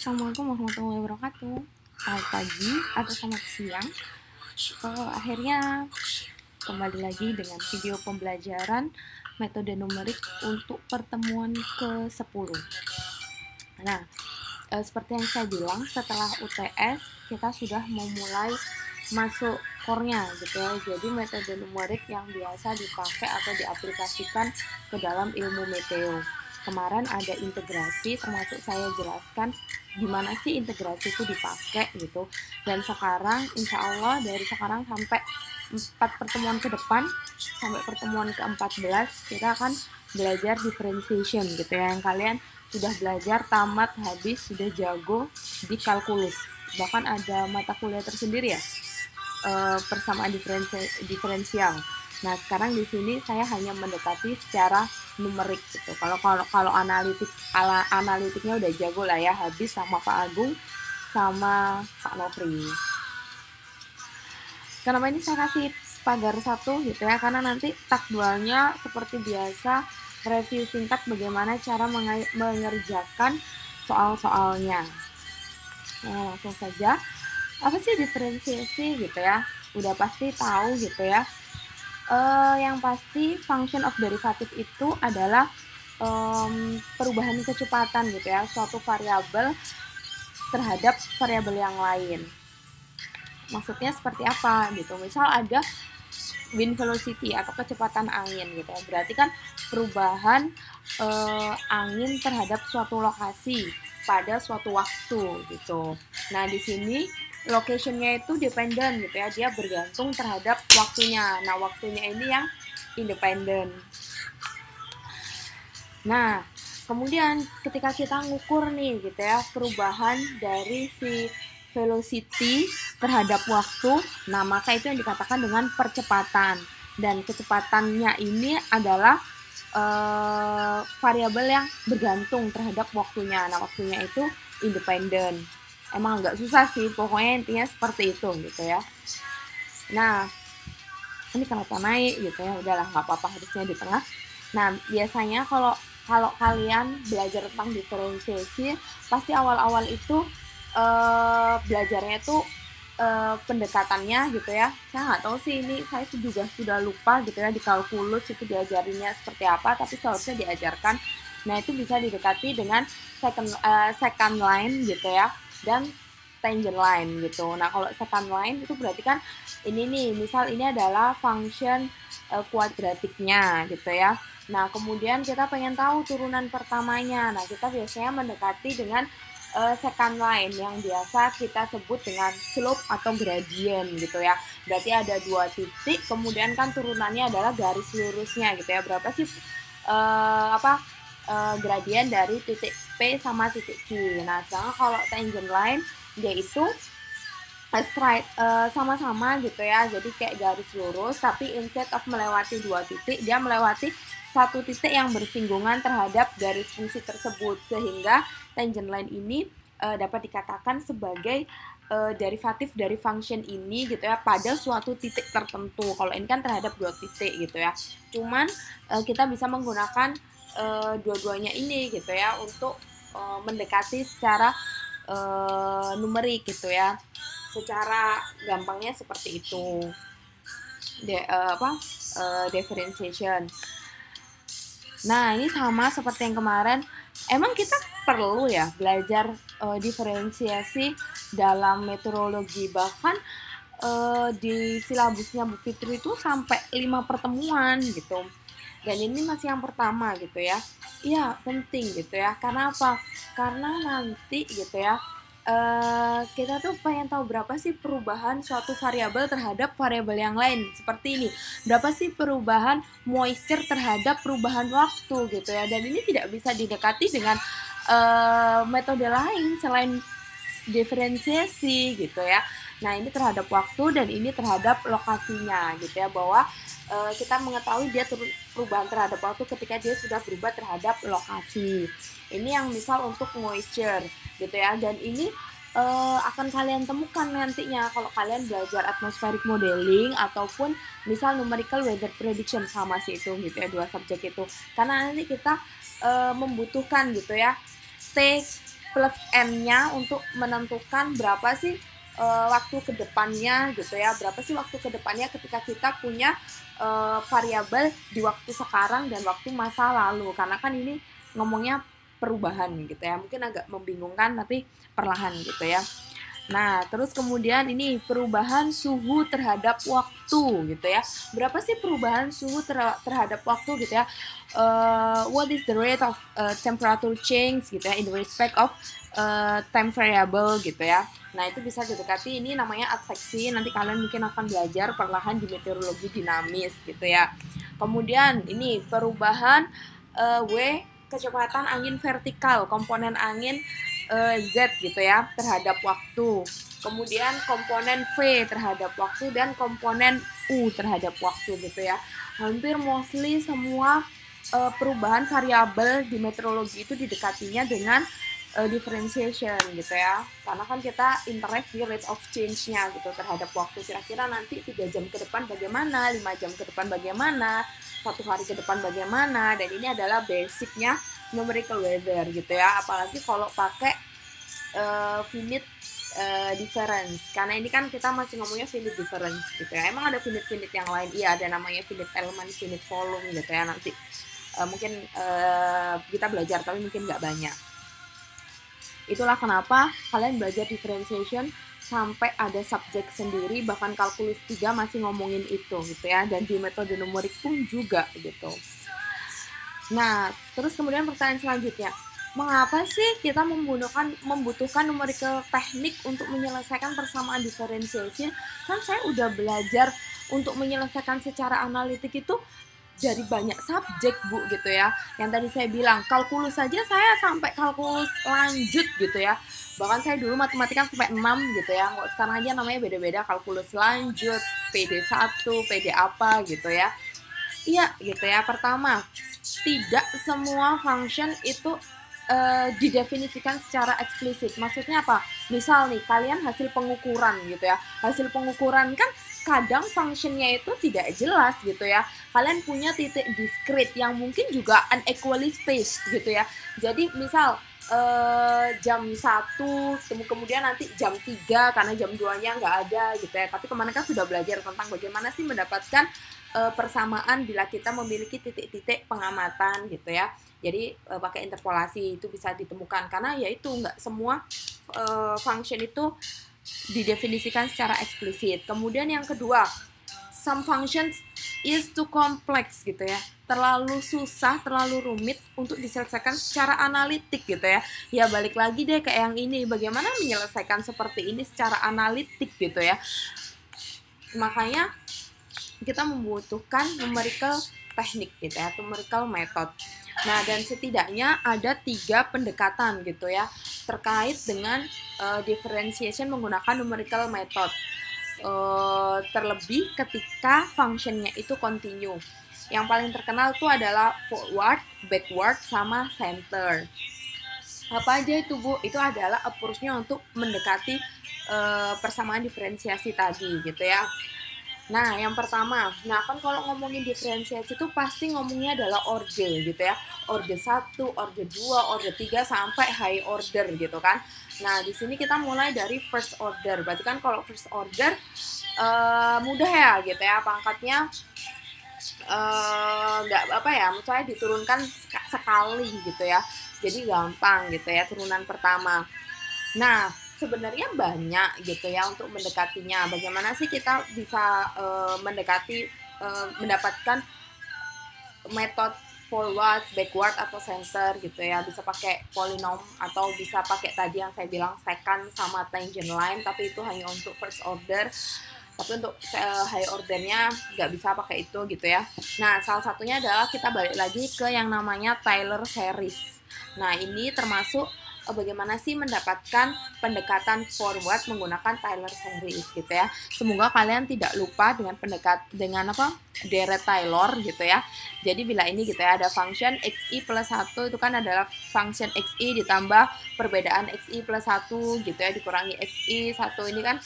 Assalamualaikum warahmatullahi wabarakatuh. Selamat pagi atau selamat siang. Akhirnya kembali lagi dengan video pembelajaran metode numerik untuk pertemuan ke-10. Nah, seperti yang saya bilang, setelah UTS kita sudah memulai masuk core-nya gitu ya. Jadi metode numerik yang biasa dipakai atau diaplikasikan ke dalam ilmu meteo. Kemarin ada integrasi, termasuk saya jelaskan gimana sih integrasi itu dipakai gitu. Dan sekarang insya Allah dari sekarang sampai 4 pertemuan ke depan, sampai pertemuan ke-14 kita akan belajar differentiation gitu ya, yang kalian sudah belajar tamat habis, sudah jago di kalkulus. Bahkan ada mata kuliah tersendiri ya, persamaan diferensial. Nah, sekarang di sini saya hanya mendekati secara numerik gitu. Kalau analitiknya udah jago lah ya, habis sama Pak Agung sama Pak Nofri. Kenapa ini saya kasih pagar 1 gitu ya, karena nanti takdualnya seperti biasa review singkat bagaimana cara mengerjakan soal-soalnya. Nah, langsung saja. Apa sih diferensiasi gitu ya? Udah pasti tahu gitu ya. Yang pasti function of derivative itu adalah perubahan kecepatan gitu ya, suatu variabel terhadap variabel yang lain. Maksudnya seperti apa gitu? Misal ada wind velocity atau kecepatan angin gitu ya. Berarti kan perubahan angin terhadap suatu lokasi pada suatu waktu gitu. Nah, di sini location-nya itu dependent gitu ya, dia bergantung terhadap waktunya. Nah, waktunya ini yang independen. Nah, kemudian ketika kita ngukur nih gitu ya, perubahan dari si velocity terhadap waktu, nah maka itu yang dikatakan dengan percepatan. Dan kecepatannya ini adalah variabel yang bergantung terhadap waktunya. Nah, waktunya itu independen. Emang agak susah sih, pokoknya intinya seperti itu gitu ya. Nah, ini kenapa naik gitu ya, udahlah nggak apa-apa, harusnya di tengah. Nah, biasanya kalau kalian belajar tentang diferensiasi, pasti awal-awal itu belajarnya itu pendekatannya gitu ya. Saya nggak tahu sih, ini saya juga sudah lupa gitu ya, di kalkulus itu diajarinnya seperti apa, tapi seharusnya diajarkan. Nah, itu bisa didekati dengan second line gitu ya, dan tangent line gitu. Nah, kalau second line itu berarti kan ini nih, misal ini adalah function kuadratiknya gitu ya. Nah, kemudian kita pengen tahu turunan pertamanya. Nah, kita biasanya mendekati dengan second line yang biasa kita sebut dengan slope atau gradient gitu ya. Berarti ada 2 titik, kemudian kan turunannya adalah garis lurusnya gitu ya. Berapa sih gradient dari titik P sama titik Q. Nah, sedangkan kalau tangent line dia itu straight sama-sama gitu ya, jadi kayak garis lurus, tapi instead of melewati 2 titik, dia melewati 1 titik yang bersinggungan terhadap garis fungsi tersebut, sehingga tangent line ini dapat dikatakan sebagai derivatif dari function ini gitu ya, pada suatu titik tertentu. Kalau ini kan terhadap 2 titik gitu ya, cuman kita bisa menggunakan dua-duanya ini gitu ya untuk mendekati secara numerik gitu ya. Secara gampangnya seperti itu. Differentiation. Nah, ini sama seperti yang kemarin. Emang kita perlu ya belajar diferensiasi dalam meteorologi, bahkan di silabusnya Bu Fitri itu sampai 5 pertemuan gitu. Dan ini masih yang pertama gitu ya. Iya, penting gitu ya. Karena apa? Karena nanti gitu ya, kita tuh pengen tahu berapa sih perubahan suatu variabel terhadap variabel yang lain. Seperti ini, berapa sih perubahan moisture terhadap perubahan waktu gitu ya. Dan ini tidak bisa didekati dengan metode lain selain diferensiasi gitu ya. Nah, ini terhadap waktu dan ini terhadap lokasinya gitu ya, bahwa kita mengetahui dia perubahan terhadap waktu ketika dia sudah berubah terhadap lokasi. Ini yang misal untuk moisture gitu ya, dan ini akan kalian temukan nantinya kalau kalian belajar atmospheric modeling ataupun misal numerical weather prediction, sama sih itu gitu ya, 2 subjek itu. Karena nanti kita membutuhkan gitu ya T plus n-nya untuk menentukan berapa sih waktu ke depannya gitu ya, berapa sih waktu ke depannya ketika kita punya variabel di waktu sekarang dan waktu masa lalu, karena kan ini ngomongnya perubahan gitu ya, mungkin agak membingungkan tapi perlahan gitu ya. Nah, terus kemudian ini perubahan suhu terhadap waktu gitu ya. Berapa sih perubahan suhu terhadap waktu gitu ya? What is the rate of temperature change gitu ya in respect of time variable gitu ya. Nah, itu bisa didekati, ini namanya adveksi. Nanti kalian mungkin akan belajar perlahan di meteorologi dinamis gitu ya. Kemudian ini perubahan W kecepatan angin vertikal, komponen angin Z gitu ya terhadap waktu. Kemudian komponen V terhadap waktu dan komponen U terhadap waktu gitu ya. Hampir mostly semua perubahan variabel di meteorologi itu didekatinya dengan differentiation gitu ya, karena kan kita interest di rate of change-nya gitu terhadap waktu, kira-kira nanti 3 jam ke depan bagaimana, 5 jam ke depan bagaimana, 1 hari ke depan bagaimana, dan ini adalah basicnya numerical weather gitu ya, apalagi kalau pakai finite difference, karena ini kan kita masih ngomongnya finite difference gitu ya. Emang ada finite yang lain? Iya, ada namanya finite element, finite volume gitu ya, nanti mungkin kita belajar tapi mungkin nggak banyak. Itulah kenapa kalian belajar differentiation sampai ada subjek sendiri, bahkan kalkulus 3 masih ngomongin itu gitu ya, dan di metode numerik pun juga gitu. Nah, terus kemudian pertanyaan selanjutnya, mengapa sih kita membutuhkan numerical teknik untuk menyelesaikan persamaan differentiation? Kan saya udah belajar untuk menyelesaikan secara analitik itu dari banyak subjek Bu gitu ya. Yang tadi saya bilang kalkulus saja saya sampai kalkulus lanjut gitu ya. Bahkan saya dulu matematika sampai 6 gitu ya. Kok sekarang aja namanya beda-beda, kalkulus lanjut, PD1, PD apa gitu ya. Iya gitu ya. Pertama, tidak semua function itu didefinisikan secara eksplisit. Maksudnya apa? Misal nih, kalian hasil pengukuran gitu ya. Hasil pengukuran kan kadang functionnya itu tidak jelas gitu ya. Kalian punya titik discrete yang mungkin juga unequally spaced gitu ya. Jadi misal jam 1, kemudian nanti jam 3 karena jam 2-nya nggak ada gitu ya. Tapi kemarin kan sudah belajar tentang bagaimana sih mendapatkan persamaan bila kita memiliki titik-titik pengamatan gitu ya. Jadi pakai interpolasi itu bisa ditemukan, karena yaitu nggak semua function itu didefinisikan secara eksplisit. Kemudian yang kedua, some functions is too complex gitu ya, terlalu susah, terlalu rumit untuk diselesaikan secara analitik gitu ya. Ya balik lagi deh ke yang ini, bagaimana menyelesaikan seperti ini secara analitik gitu ya. Makanya kita membutuhkan numerical teknik gitu ya, numerical method. Nah, dan setidaknya ada 3 pendekatan gitu ya terkait dengan differentiation menggunakan numerical method. Terlebih ketika functionnya itu continue. Yang paling terkenal itu adalah forward, backward, sama center. Apa aja itu Bu? Itu adalah approach-nya untuk mendekati persamaan diferensiasi tadi gitu ya. Nah, yang pertama, kan kalau ngomongin diferensiasi itu pasti ngomongnya adalah order gitu ya. Order 1, order 2, order 3 sampai high order gitu kan. Nah, di sini kita mulai dari first order. Berarti kan kalau first order mudah ya gitu ya, pangkatnya nggak misalnya diturunkan sekali gitu ya. Jadi gampang gitu ya turunan pertama. Nah, sebenarnya banyak gitu ya untuk mendekatinya. Bagaimana sih kita bisa mendapatkan metode forward, backward, atau center gitu ya. Bisa pakai polinom atau bisa pakai tadi yang saya bilang secant sama tangent line, tapi itu hanya untuk first order. Tapi untuk high ordernya nggak bisa pakai itu gitu ya. Nah, salah satunya adalah kita balik lagi ke yang namanya Taylor series. Nah, ini termasuk bagaimana sih mendapatkan pendekatan forward menggunakan Taylor series gitu ya. Semoga kalian tidak lupa dengan deret Taylor gitu ya. Jadi bila ini gitu ya, ada function xi plus 1 itu kan adalah function xi ditambah perbedaan xi plus 1 gitu ya, dikurangi xi 1 ini kan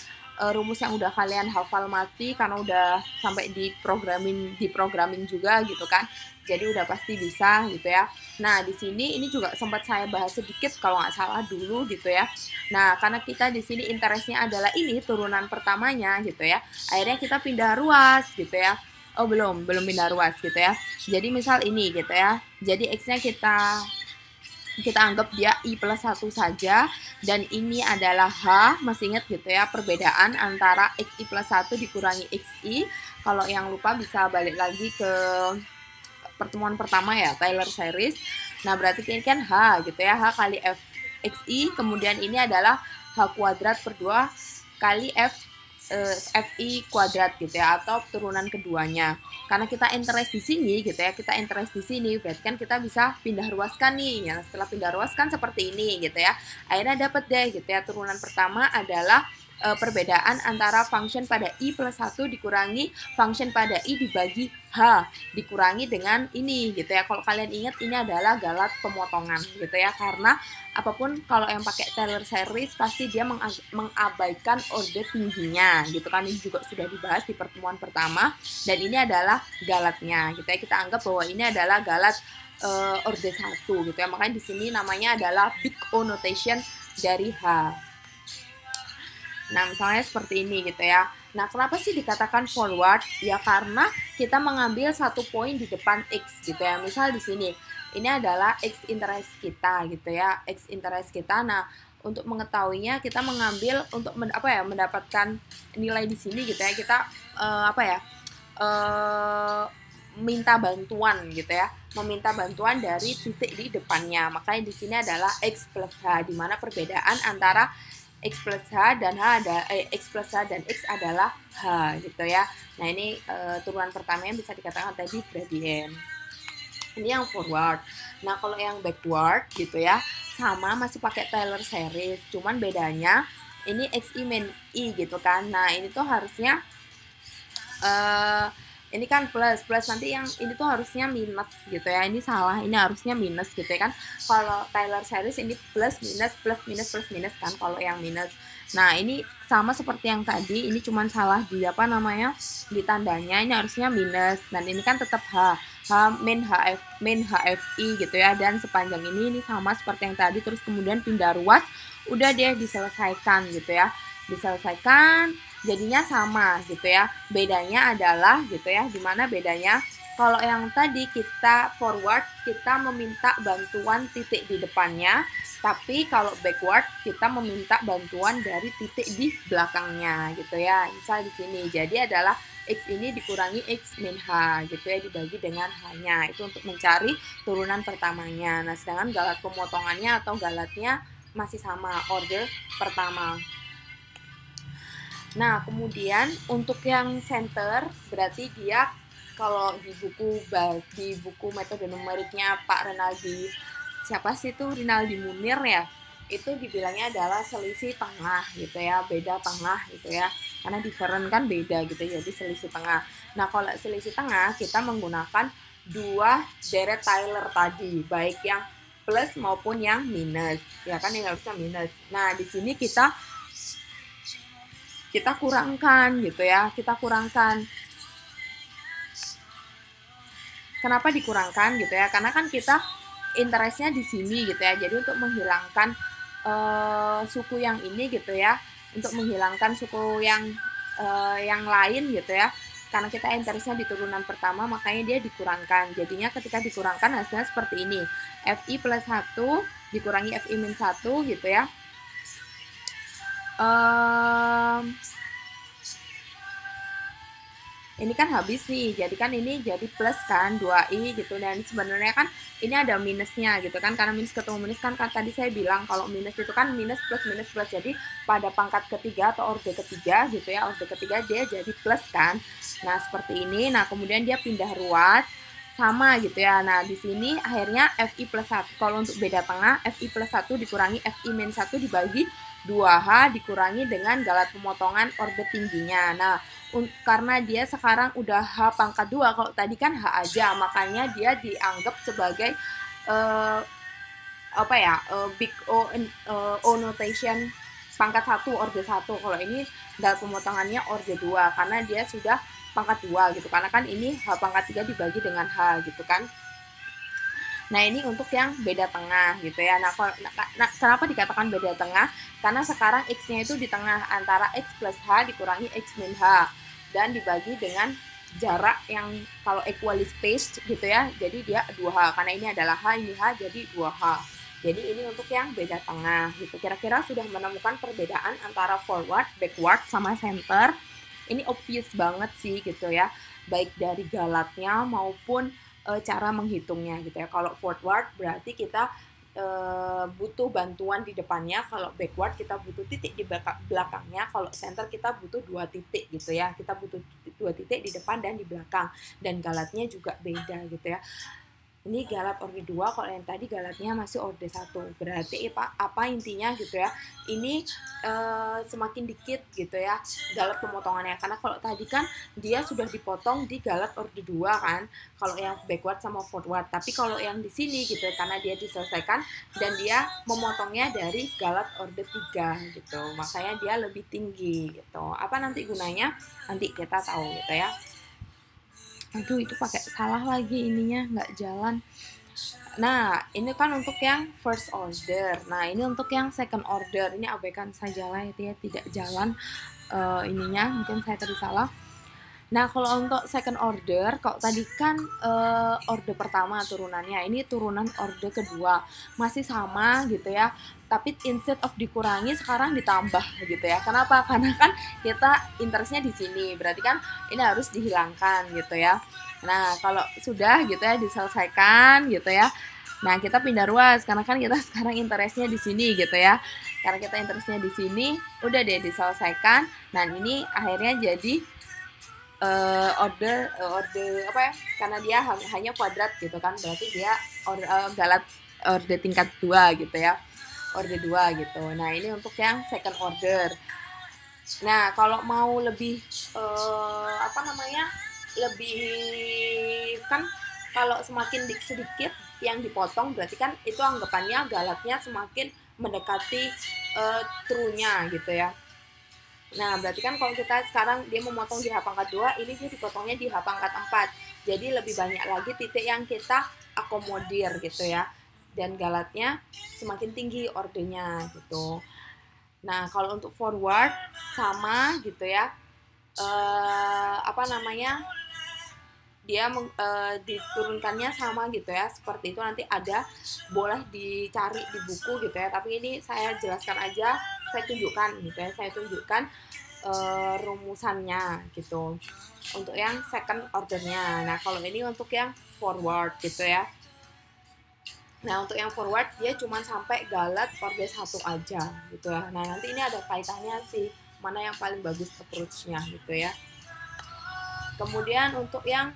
rumus yang udah kalian hafal mati karena udah sampai di programming juga gitu kan. Jadi udah pasti bisa gitu ya. Nah, di sini ini juga sempat saya bahas sedikit kalau nggak salah dulu gitu ya. Nah, karena kita di sini interestnya adalah ini turunan pertamanya gitu ya. Akhirnya kita pindah ruas gitu ya. Oh, belum pindah ruas gitu ya. Jadi misal ini gitu ya. Jadi X-nya kita anggap dia I plus 1 saja, dan ini adalah H, masih ingat gitu ya, perbedaan antara XI plus 1 dikurangi XI. Kalau yang lupa bisa balik lagi ke pertemuan pertama ya, Taylor series. Nah, berarti ini kan H gitu ya, H kali F XI, kemudian ini adalah H kuadrat per 2 kali FI kuadrat gitu ya, atau turunan keduanya. Karena kita interest di sini gitu ya, berarti kan kita bisa pindah ruaskan nih. Ya, setelah pindah ruaskan seperti ini gitu ya. Akhirnya dapat deh gitu ya, turunan pertama adalah perbedaan antara function pada I plus 1 dikurangi function pada I dibagi H dikurangi dengan ini gitu ya. Kalau kalian ingat, ini adalah galat pemotongan gitu ya, karena apapun kalau yang pakai Taylor series pasti dia mengabaikan orde tingginya gitu kan. Ini juga sudah dibahas di pertemuan pertama, dan ini adalah galatnya gitu ya. Kita anggap bahwa ini adalah galat orde 1 gitu ya. Makanya di sini namanya adalah big O notation dari H. Nah, misalnya seperti ini gitu ya. Nah, kenapa sih dikatakan forward? Ya karena kita mengambil satu poin di depan X gitu ya. Misal di sini, ini adalah X interest kita gitu ya. X interest kita. Nah, untuk mengetahuinya kita mengambil untuk mendapatkan nilai di sini gitu ya. Kita minta bantuan gitu ya. Meminta bantuan dari titik di depannya. Makanya di sini adalah X plus H, di mana perbedaan antara X plus H dan X plus H dan X adalah H gitu ya. Nah, ini turunan pertamanya bisa dikatakan tadi gradient. Ini yang forward. Nah, kalau yang backward gitu ya, sama masih pakai Taylor series, cuman bedanya ini XI min I gitu kan. Nah, ini tuh harusnya ini kan plus nanti yang ini tuh harusnya minus gitu ya. Ini salah, ini harusnya minus gitu ya kan. Kalau Taylor series ini plus minus kan kalau yang minus. Nah, ini sama seperti yang tadi, ini cuman salah di di tandanya. Ini harusnya minus, dan ini kan tetap H min HFI gitu ya. Dan sepanjang ini sama seperti yang tadi, terus kemudian pindah ruas, udah deh diselesaikan gitu ya. Diselesaikan, jadinya sama gitu ya. Bedanya adalah gitu ya, dimana bedanya kalau yang tadi kita forward, kita meminta bantuan titik di depannya, tapi kalau backward kita meminta bantuan dari titik di belakangnya gitu ya. Misal di sini, jadi adalah X ini dikurangi X min H gitu ya, dibagi dengan H-nya, itu untuk mencari turunan pertamanya. Nah, sedangkan galat pemotongannya atau galatnya masih sama, order pertama. Nah, kemudian untuk yang center berarti dia kalau di buku metode numeriknya Pak Rinaldi, siapa sih itu, Rinaldi Munir ya, itu dibilangnya adalah selisih tengah gitu ya, beda tengah gitu ya, karena different kan beda gitu, jadi selisih tengah. Nah, kalau selisih tengah kita menggunakan dua deret Taylor tadi, baik yang plus maupun yang minus ya kan, yang harusnya minus. Nah, di sini kita kurangkan gitu ya, kita kurangkan. Kenapa dikurangkan gitu ya? Karena kan kita interestnya di sini gitu ya. Jadi untuk menghilangkan suku yang ini gitu ya, untuk menghilangkan suku yang lain gitu ya. Karena kita interestnya di turunan pertama, makanya dia dikurangkan. Jadinya ketika dikurangkan hasilnya seperti ini. FI plus 1 dikurangi FI min 1 gitu ya. Ini kan habis nih, jadi kan ini jadi plus kan 2i gitu, dan sebenarnya kan ini ada minusnya gitu kan, karena minus ketemu minus kan tadi saya bilang kalau minus itu kan minus plus, jadi pada pangkat ketiga atau orde ketiga gitu ya, orde ketiga dia jadi plus kan. Nah, seperti ini. Nah, kemudian dia pindah ruas sama gitu ya. Nah, di sini akhirnya FI plus 1, kalau untuk beda tengah FI plus 1 dikurangi FI min 1 dibagi 2H dikurangi dengan galat pemotongan orde tingginya. Nah, karena dia sekarang udah H pangkat 2, kalau tadi kan H aja, makanya dia dianggap sebagai big O notation pangkat 1, orde 1. Kalau ini galat pemotongannya orde 2 karena dia sudah pangkat 2 gitu. Karena kan ini H pangkat 3 dibagi dengan H gitu kan. Nah, ini untuk yang beda tengah gitu ya. Nah, kenapa dikatakan beda tengah? Karena sekarang X-nya itu di tengah antara X plus H dikurangi X min H. Dan dibagi dengan jarak yang kalau equally spaced gitu ya. Jadi dia 2H. Karena ini adalah H, ini H, jadi 2H. Jadi ini untuk yang beda tengah gitu. Kira-kira sudah menemukan perbedaan antara forward, backward, sama center. Ini obvious banget sih gitu ya. Baik dari galatnya maupun cara menghitungnya gitu ya. Kalau forward berarti kita butuh bantuan di depannya, kalau backward kita butuh titik di belakangnya, kalau center kita butuh 2 titik gitu ya. Kita butuh 2 titik di depan dan di belakang, dan galatnya juga beda gitu ya. Ini galat orde 2, kalau yang tadi galatnya masih orde 1. Berarti apa intinya gitu ya, ini semakin dikit gitu ya galat pemotongannya, karena kalau tadi kan dia sudah dipotong di galat orde 2 kan, kalau yang backward sama forward. Tapi kalau yang di sini gitu, karena dia diselesaikan dan dia memotongnya dari galat orde 3 gitu, makanya dia lebih tinggi gitu. Apa nanti gunanya? Nanti kita tahu gitu ya. Aduh, itu pakai salah lagi ininya, nggak jalan. Nah, ini kan untuk yang first order. Nah, ini untuk yang second order. Ini abaikan saja lah itu ya, tidak jalan ininya. Mungkin saya tadi salah. Nah, kalau untuk second order, kalau tadi kan orde pertama turunannya, ini turunan orde kedua. Masih sama gitu ya, tapi instead of dikurangi, sekarang ditambah gitu ya. Kenapa? Karena kan kita interestnya di sini, berarti kan ini harus dihilangkan gitu ya. Nah, kalau sudah gitu ya, diselesaikan gitu ya. Nah, kita pindah ruas, karena kan kita sekarang interestnya di sini gitu ya. Karena kita interestnya di sini, udah deh diselesaikan. Nah, ini akhirnya jadi order apa ya, karena dia hanya kuadrat gitu kan, berarti dia galat order tingkat 2 gitu ya, order 2 gitu. Nah, ini untuk yang second order. Nah, kalau mau lebih apa namanya, lebih kan kalau semakin sedikit yang dipotong, berarti kan itu anggapannya galatnya semakin mendekati true-nya gitu ya. Nah, berarti kan kalau kita sekarang dia memotong di H pangkat 2, ini dia dipotongnya di H pangkat 4. Jadi lebih banyak lagi titik yang kita akomodir gitu ya. Dan galatnya semakin tinggi ordenya gitu. Nah, kalau untuk forward sama gitu ya. Apa namanya? Dia diturunkannya sama gitu ya, seperti itu. Nanti ada, boleh dicari di buku gitu ya, tapi ini saya jelaskan aja, saya tunjukkan gitu ya, saya tunjukkan rumusannya gitu untuk yang second ordernya. Nah, kalau ini untuk yang forward gitu ya. Nah, untuk yang forward dia cuma sampai galat orde 1 aja gitu ya. Nah, nanti ini ada kaitannya sih, mana yang paling bagus approach-nya gitu ya. Kemudian untuk yang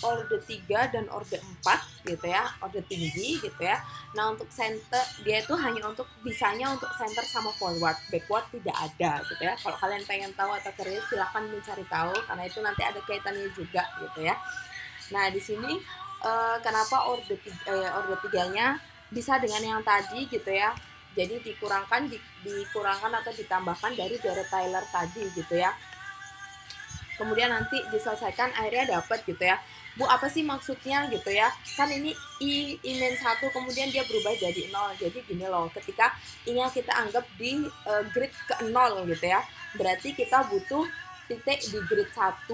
orde 3 dan orde 4 gitu ya, orde tinggi gitu ya. Nah, untuk center dia itu hanya untuk bisanya untuk center sama forward, backward tidak ada gitu ya. Kalau kalian pengen tahu atau curious, silahkan mencari tahu, karena itu nanti ada kaitannya juga gitu ya. Nah, di sini kenapa orde 3-nya bisa dengan yang tadi gitu ya. Jadi dikurangkan atau ditambahkan dari Garrett Taylor tadi gitu ya. Kemudian nanti diselesaikan, akhirnya dapat gitu ya. Bu, apa sih maksudnya gitu ya? Kan ini I-1 kemudian dia berubah jadi 0. Jadi gini loh, ketika I-nya kita anggap di grid ke 0 gitu ya. Berarti kita butuh titik di grid 1,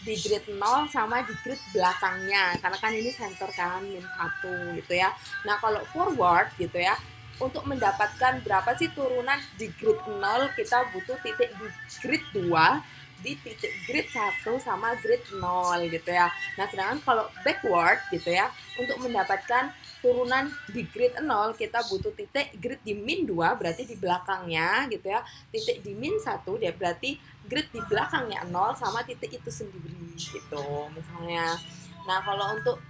di grid 0, sama di grid belakangnya. Karena kan ini center kan, min 1 gitu ya. Nah, kalau forward gitu ya, untuk mendapatkan berapa sih turunan di grid 0, kita butuh titik di grid 2, di titik grid 1 sama grid 0 gitu ya. Nah, sedangkan kalau backward gitu ya, untuk mendapatkan turunan di grid 0, kita butuh titik grid di min 2, berarti di belakangnya gitu ya. Titik di min 1, dia berarti grid di belakangnya 0 sama titik itu sendiri gitu misalnya. Nah, kalau untuk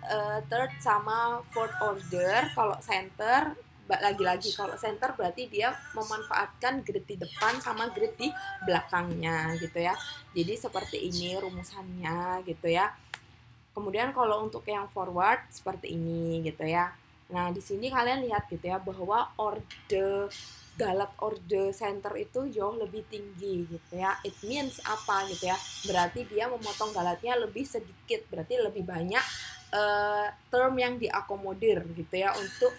third sama fourth order, kalau center, lagi-lagi kalau center berarti dia memanfaatkan grid di depan sama grid di belakangnya gitu ya. Jadi seperti ini rumusannya gitu ya. Kemudian kalau untuk yang forward seperti ini gitu ya. Nah, di sini kalian lihat gitu ya, bahwa orde galat or the center itu jauh lebih tinggi gitu ya. It means apa gitu ya, berarti dia memotong galatnya lebih sedikit, berarti lebih banyak term yang diakomodir gitu ya untuk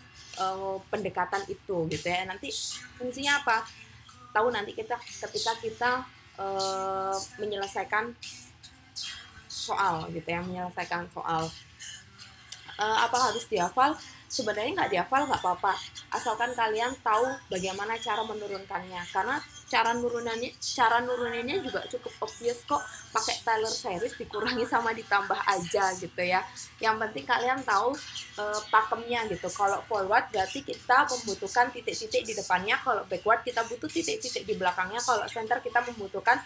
pendekatan itu gitu ya. Nanti fungsinya apa? Tahu nanti ketika kita menyelesaikan soal gitu ya, menyelesaikan soal. Apa harus dihafal? Sebenarnya nggak dihafal nggak apa-apa, asalkan kalian tahu bagaimana cara menurunkannya, karena cara nuruninnya juga cukup obvious kok, pakai Taylor series dikurangi sama ditambah aja gitu ya. Yang penting kalian tahu pakemnya gitu. Kalau forward berarti kita membutuhkan titik-titik di depannya, kalau backward kita butuh titik-titik di belakangnya, kalau center kita membutuhkan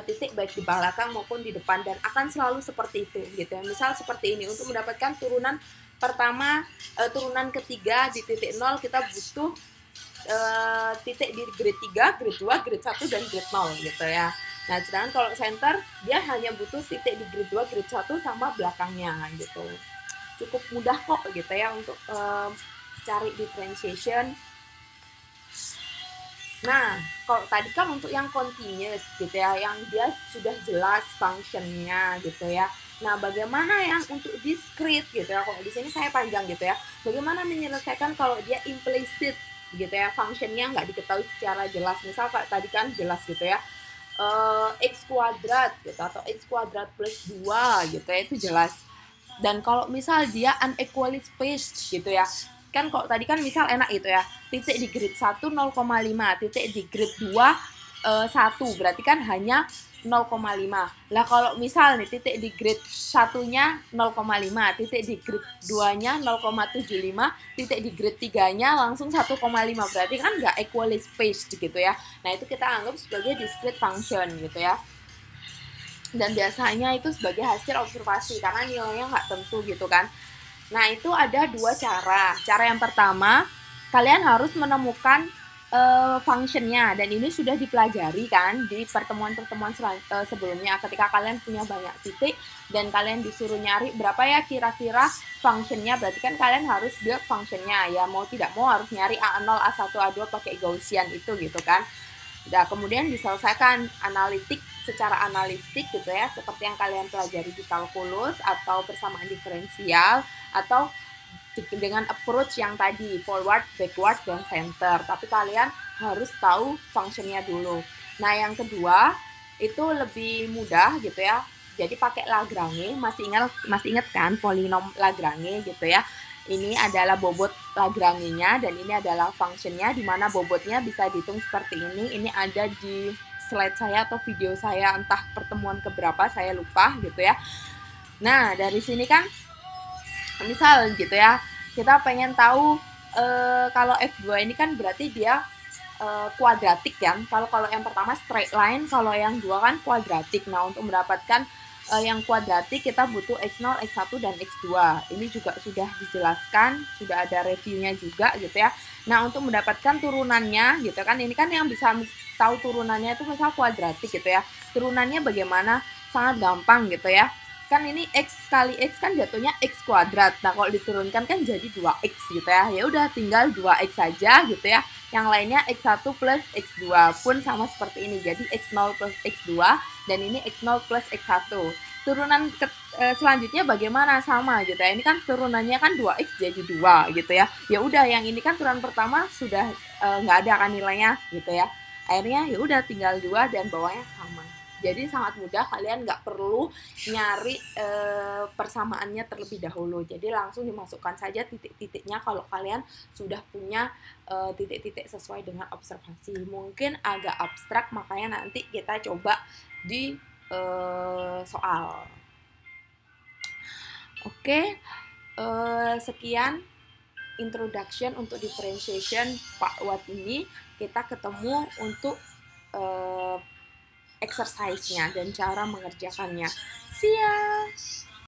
titik baik di belakang maupun di depan, dan akan selalu seperti itu gitu ya. Misal seperti ini, untuk mendapatkan turunan pertama, turunan ketiga di titik 0 kita butuh titik di grade 3, grade 2, grade 1, dan grade 0 gitu ya. Nah, sedangkan kalau center dia hanya butuh titik di grade 2, grade 1 sama belakangnya gitu. Cukup mudah kok gitu ya untuk cari differentiation. Nah, kalau tadi kan untuk yang continuous gitu ya, yang dia sudah jelas functionnya gitu ya. Nah, bagaimana yang untuk discrete gitu ya? Kalau di sini saya panjang gitu ya. Bagaimana menyelesaikan kalau dia implicit gitu ya, functionnya nggak diketahui secara jelas. Misal kayak tadi kan jelas gitu ya, x kuadrat gitu atau x kuadrat plus 2 gitu ya, itu jelas. Dan kalau misal dia unequally spaced gitu ya, kan kok tadi kan misal enak itu ya, titik di grid 1 0,5, titik di grid 2 1, berarti kan hanya 0,5. Lah kalau misal nih titik di grid 1-nya 0,5, titik di grid 2-nya 0,75, titik di grid 3-nya langsung 1,5, berarti kan nggak equally spaced gitu ya. Nah, itu kita anggap sebagai discrete function gitu ya. Dan biasanya itu sebagai hasil observasi karena nilainya nggak tentu gitu kan. Nah, itu ada dua cara. Cara yang pertama, kalian harus menemukan functionnya, dan ini sudah dipelajari kan di pertemuan-pertemuan sebelumnya, ketika kalian punya banyak titik dan kalian disuruh nyari berapa ya kira-kira functionnya, berarti kan kalian harus build functionnya ya, mau tidak mau harus nyari A0, A1, A2 pakai Gaussian itu gitu kan. Nah, kemudian diselesaikan secara analitik gitu ya, seperti yang kalian pelajari di kalkulus atau persamaan diferensial, atau dengan approach yang tadi, forward, backward, dan center. Tapi kalian harus tahu functionnya dulu. Nah, yang kedua itu lebih mudah gitu ya. Jadi pakai Lagrange, masih ingat kan polinom Lagrange gitu ya. Ini adalah bobot Lagrange-nya dan ini adalah functionnya, di mana bobotnya bisa dihitung seperti ini. Ini ada di slide saya atau video saya, entah pertemuan keberapa saya lupa gitu ya. Nah, dari sini kan misal gitu ya, kita pengen tahu kalau F2 ini kan berarti dia kuadratik kan. Kalau yang pertama straight line, kalau yang dua kan kuadratik. Nah, untuk mendapatkan yang kuadratik kita butuh X0, X1, dan X2. Ini juga sudah dijelaskan, sudah ada reviewnya juga gitu ya. Nah, untuk mendapatkan turunannya gitu kan, ini kan yang bisa tahu turunannya itu misal kuadratik gitu ya. Turunannya bagaimana? Sangat gampang gitu ya. Kan ini X kali X kan jatuhnya X kuadrat. Nah, kalau diturunkan kan jadi 2X gitu ya. Ya udah tinggal 2X saja gitu ya. Yang lainnya X1 plus X2 pun sama seperti ini. Jadi X0 plus X2 dan ini X0 plus X1. Turunan selanjutnya bagaimana? Sama gitu ya. Ini kan turunannya kan 2X jadi 2 gitu ya. Ya udah, yang ini kan turunan pertama sudah nggak ada kan nilainya gitu ya. Akhirnya ya udah tinggal 2 dan bawahnya sama. Jadi sangat mudah, kalian nggak perlu nyari persamaannya terlebih dahulu. Jadi langsung dimasukkan saja titik-titiknya kalau kalian sudah punya titik-titik sesuai dengan observasi. Mungkin agak abstrak, makanya nanti kita coba di soal. Oke, sekian introduction untuk differentiation Pak Wat ini. Kita ketemu untuk exercise-nya dan cara mengerjakannya. See ya!